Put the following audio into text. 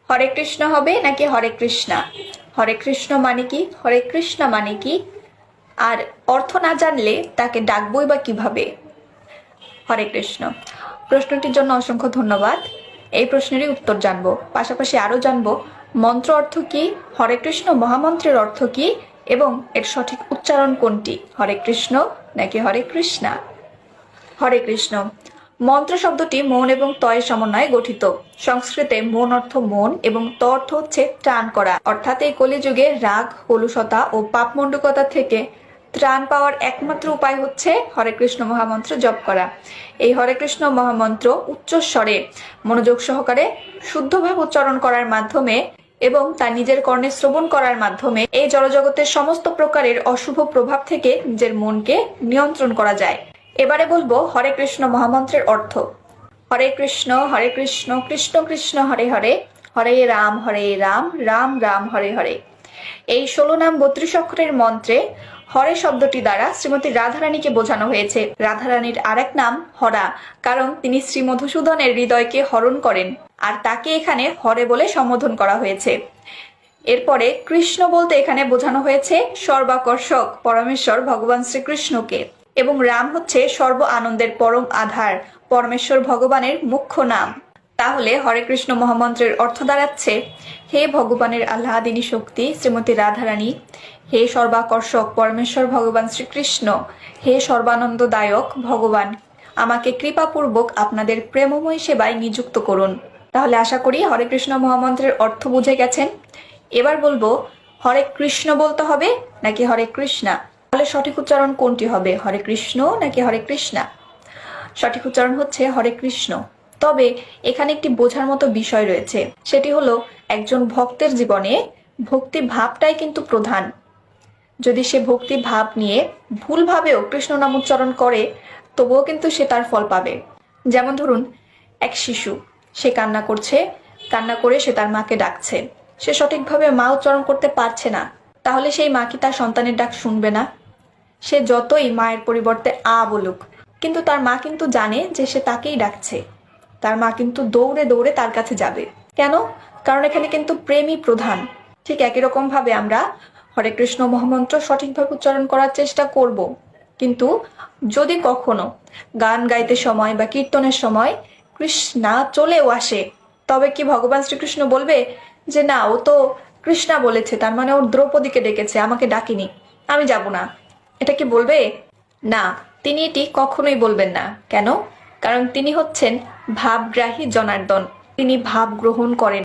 হরে কৃষ্ণ হবে নাকি হরে কৃষ্ণা? হরে কৃষ্ণ মানে কি, হরে কৃষ্ণা মানে কি, আর অর্থ না জানলে তাকে ডাকবই বা কিভাবে? হরে কৃষ্ণ। প্রশ্নটির জন্য অসংখ্য ধন্যবাদ। এই প্রশ্নেরই উত্তর জানবো, পাশাপাশি আরও জানবো মন্ত্র অর্থ কি, হরে কৃষ্ণ মহামন্ত্রের অর্থ কি এবং এর সঠিক উচ্চারণ কোনটি, হরে কৃষ্ণ নাকি হরে কৃষ্ণা? হরে কৃষ্ণ। মন্ত্র শব্দটি মন এবং তয়ের সমন্বয়ে গঠিত। সংস্কৃতে মন অর্থ মন এবং ত অর্থ হচ্ছে ত্রাণ করা, অর্থাৎ এই কলিযুগে রাগ, কলুষতা ও পাপমণ্ডুকতা থেকে ত্রাণ পাওয়ার একমাত্র উপায় হচ্ছে হরে কৃষ্ণ মহামন্ত্র জপ করা। এই হরে কৃষ্ণ মহামন্ত্র উচ্চস্বরে মনোযোগ সহকারে শুদ্ধভাবে উচ্চারণ করার মাধ্যমে এবং তা নিজের কর্ণে শ্রবণ করার মাধ্যমে এই জড়জগতের সমস্ত প্রকারের অশুভ প্রভাব থেকে নিজের মনকে নিয়ন্ত্রণ করা যায়। এবারে বলবো হরে কৃষ্ণ মহামন্ত্রের অর্থ। হরে কৃষ্ণ কৃষ্ণ কৃষ্ণ হরে হরে, হরে রাম রাম রাম হরে হরে। এই 16 নাম 32 অক্ষরের মন্ত্রে হরে শব্দটি দ্বারা শ্রীমতী রাধারানীকে বোঝানো হয়েছে। রাধারানীর আরেক নাম হরা, কারণ তিনি শ্রী মধুসূদনের হৃদয়কে হরণ করেন, আর তাকে এখানে হরে বলে সম্বোধন করা হয়েছে। এরপরে কৃষ্ণ বলতে এখানে বোঝানো হয়েছে সর্বাকর্ষক পরমেশ্বর ভগবান শ্রীকৃষ্ণকে, এবং রাম হচ্ছে সর্ব আনন্দের পরম আধার, পরমেশ্বর ভগবানের মুখ্য নাম। তাহলে হরে কৃষ্ণ মহামন্ত্রের অর্থ দাঁড়াচ্ছে, হে ভগবানের আহ্লাদিনী শক্তি শ্রীমতী রাধারানী, হে সর্বাকর্ষক পরমেশ্বর ভগবান শ্রীকৃষ্ণ, হে সর্বানন্দদায়ক ভগবান, আমাকে কৃপাপূর্বক আপনাদের প্রেমময় সেবায় নিযুক্ত করুন। তাহলে আশা করি হরে কৃষ্ণ মহামন্ত্রের অর্থ বুঝে গেছেন। এবার বলবো হরে কৃষ্ণ বলতে হবে নাকি হরে কৃষ্ণা? তাহলে সঠিক উচ্চারণ কোনটি হবে, হরে কৃষ্ণ নাকি হরে কৃষ্ণা? সঠিক উচ্চারণ হচ্ছে হরে কৃষ্ণ। তবে এখানে একটি বোঝার মতো বিষয় রয়েছে, সেটি হলো একজন ভক্তের জীবনে ভক্তি ভাবটাই কিন্তু প্রধান। যদি সে ভক্তি ভাব নিয়ে ভুলভাবেও কৃষ্ণ নাম উচ্চারণ করে, তবুও কিন্তু সে তার ফল পাবে। যেমন ধরুন, এক শিশু, সে কান্না করছে, কান্না করে সে তার মাকে ডাকছে, সে সঠিকভাবে মা উচ্চারণ করতে পারছে না, তাহলে সেই মা কি তার সন্তানের ডাক শুনবে না? সে যতই মায়ের পরিবর্তে আ বলুক, কিন্তু তার মা কিন্তু জানে যে সে তাকেই ডাকছে। তার মা কিন্তু দৌড়ে দৌড়ে তার কাছে যাবে। কেন? কারণ এখানে কিন্তু প্রেমই প্রধান। ঠিক একই রকম ভাবে আমরা হরে কৃষ্ণ মহামন্ত্র সঠিকভাবে উচ্চারণ করার চেষ্টা করব, কিন্তু যদি কখনো গান গাইতে সময় বা কীর্তনের সময় কৃষ্ণা চলেও আসে, তবে কি ভগবান শ্রীকৃষ্ণ বলবে যে না, ও তো কৃষ্ণা বলেছে, তার মানে ওর দ্রৌপদীকে ডেকেছে, আমাকে ডাকিনি, আমি যাব না? এটা কি বলবে? না, তিনি এটি কখনোই বলবেন না। কেন? কারণ তিনি হচ্ছেন ভাবগ্রাহী জনার্দন, তিনি ভাব গ্রহণ করেন।